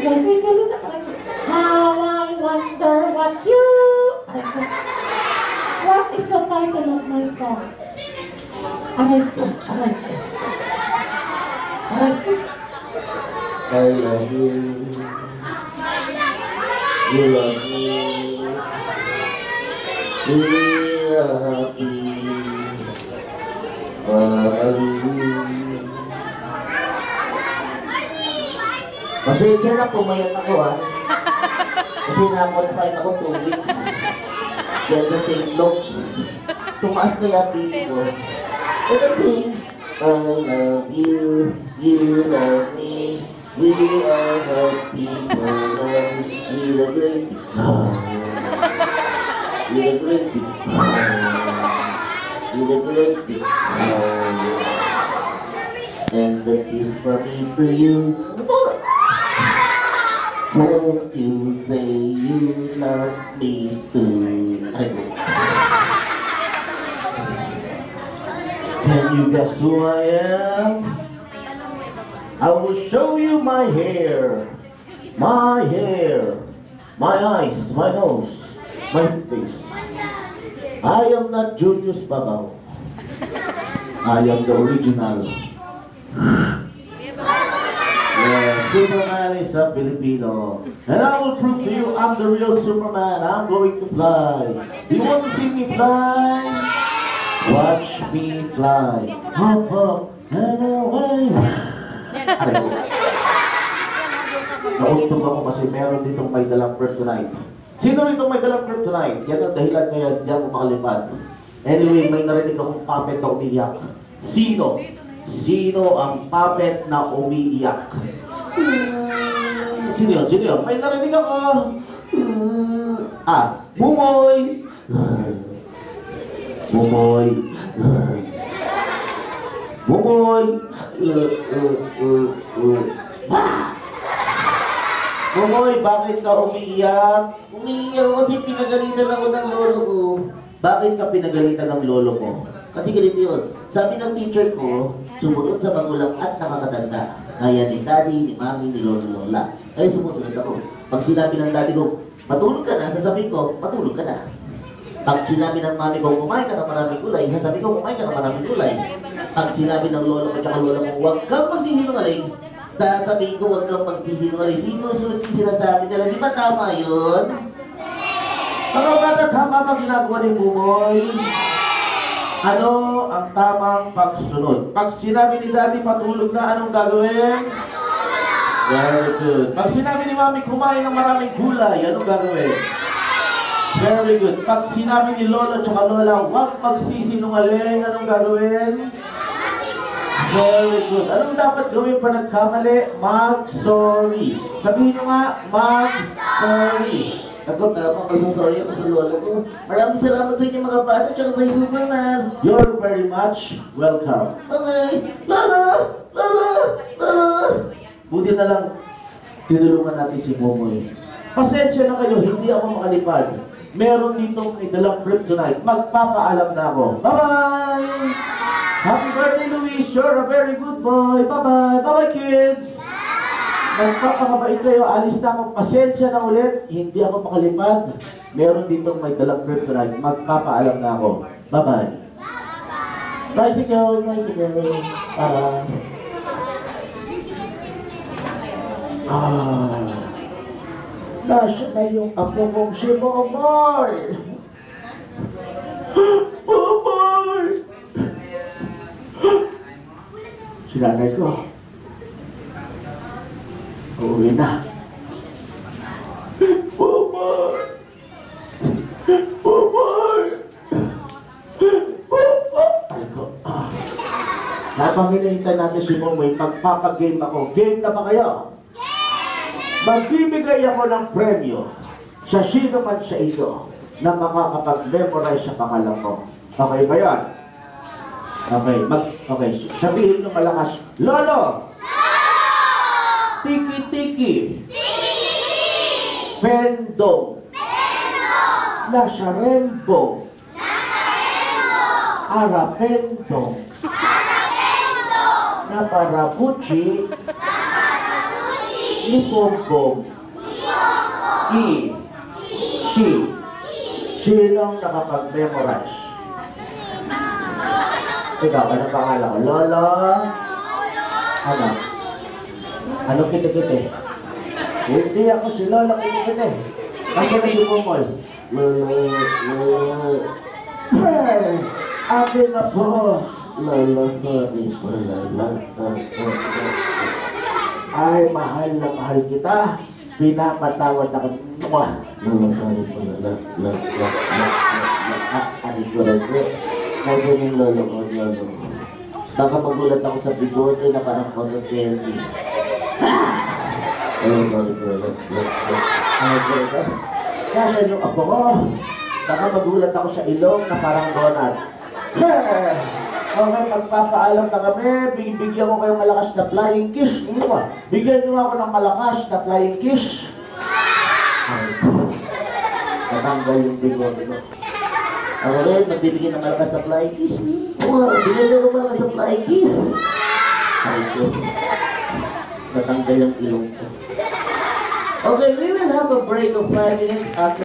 How I wonder what you... What is the title of my song? Aray ko. I love you. You love me. We are happy. Pasensya na, pumayat ako kasi na-confine ako 2 weeks. Yan sa St. Luke's. Tumaas na yung baby ko. Ito sing, I love you, you love me, we are happy forever, with a great big heart, with a great big heart, with a great big heart, and the kiss from me to you. Won't you say you love me too? Can you guess who I am? I will show you my hair, my eyes, my nose, my face. I am not Julius Babaw. I am the original. Superman is a Filipino, and I will prove to you I'm the real Superman. I'm going to fly. Do you want to see me fly? Watch me fly. Hop up and away. Nauntog ako kasi meron ditong may dalang kryptonite. Sino ditong may dalang kryptonite? Yan ang dahilan kaya diyan mo makalipad. Anyway, may narinig akong puppet na umiiyak. Sino? Sino ang puppet na umiiyak? Sino yun? Sino yun? May narinig ako. Bumoy. Bumoy. Bumoy. Bumoy, bakit ka umiiyak? Umiiyak kasi pinagalitan ako ng lolo ko. Bakit ka pinagalitan ng lolo mo? Kasi ganito yun. Sabi ng teacher ko, sumunod sa magulang at nakakatanda. Kaya ni daddy, ni mami, ni lolo, lola. Ay sumusunod ako. Pag sinabi ng daddy ko, matulog ka na, sasabihin ko, matulog ka na. Pag sinabi ng mami ko, kumain ka ng maraming gulay, sasabihin ko, kumain ka ng maraming gulay. Pag sinabi ng lolo ko at lola mo, huwag kang magsisinungaling, sasabihin ko, huwag kang magsisinungaling. Sino sinasabi nila? Di ba tama yun? Mga bata, tama ba ginagawa ni Bumoy? Ano ang tamang pagsunod? Pag sinabi ni daddy matulog na, anong gagawin? Very good. Pag sinabi ni mami kumain ng maraming gulay, anong gagawin? Very good. Pag sinabi ni lolo at lola, huwag magsisinungaling, anong gagawin? Very good. Anong dapat gawin pa nagkamali? Mag-sorry. Sabihin nyo nga, mag-sorry. Ako tama, sorry ako sa lola ko. Maraming salamat sa inyo mga bata, tsaka sa Superman. You're very much welcome. Okay. Lola! Lola! Lola! Buti na lang, tinulungan natin si Momoy. Pasensya na kayo, hindi ako makalipad. Meron ditong may dalang kryptonite. Magpapaalam na ako. Bye-bye! Happy birthday, Luis! You're a very good boy. Bye-bye! Bye-bye, kids! Nagpapakabait kayo, alis na akong pasensya na ulit, hindi ako makalipad. Meron ditong may dalang kryptonite, magpapaalam na ako. Bye-bye. Bicycle, bicycle. Nasa na yung apo kong si Momoy. Momoy! Si nanay ko. Uuwi na. Momoy! Momoy! Ay ko. Habang hinahintay natin si Momoy, magpapag-game ako. Game na ba kayo? Magbibigay ako ng premyo sa sino man sa inyo na makakapag-memorize sa pangalan ko. Okay ba yan? Okay. Sabihin nyo malakas, Lolo! Tiki-tiki. Pendong. Nasarembong. Arapendong. Naparabuchi. Ni Pompom. I. She. Sinong nakapag-memorize? Ikaw, anong pangalan ko? Lolo? Ano? Ano kiti-kiti? Hindi ako si Lola kiti-kiti. Kasi na si Pumol. Lolo. Hey! Akin na po. Lolo, sorry po, Lolo. Ay, mahal na mahal kita. Pinapatawad ako. Mwah! Lolo, sorry po, Lolo. Ari ko rin ko. Nasaan yung lolo ko, lolo. Baka magulat ako sa bigote na parang Cotton Candy. Lolo, sorry po, Lolo. Ay, ko. Kasi yung apo ko, baka magulat ako sa ilong na parang donut. Hey! Okay, magpapaalam na kami. Bigyan ko kayong malakas na flying kiss. Bigyan nyo ako ng malakas na flying kiss. Ay, natanggal yung bigote ko. Ako rin, nagbibigyan ng malakas na flying kiss. Bigyan nyo ng malakas na flying kiss. Ay ko. Natanggal yung ilong ko. Okay, we will have a break of 5 minutes after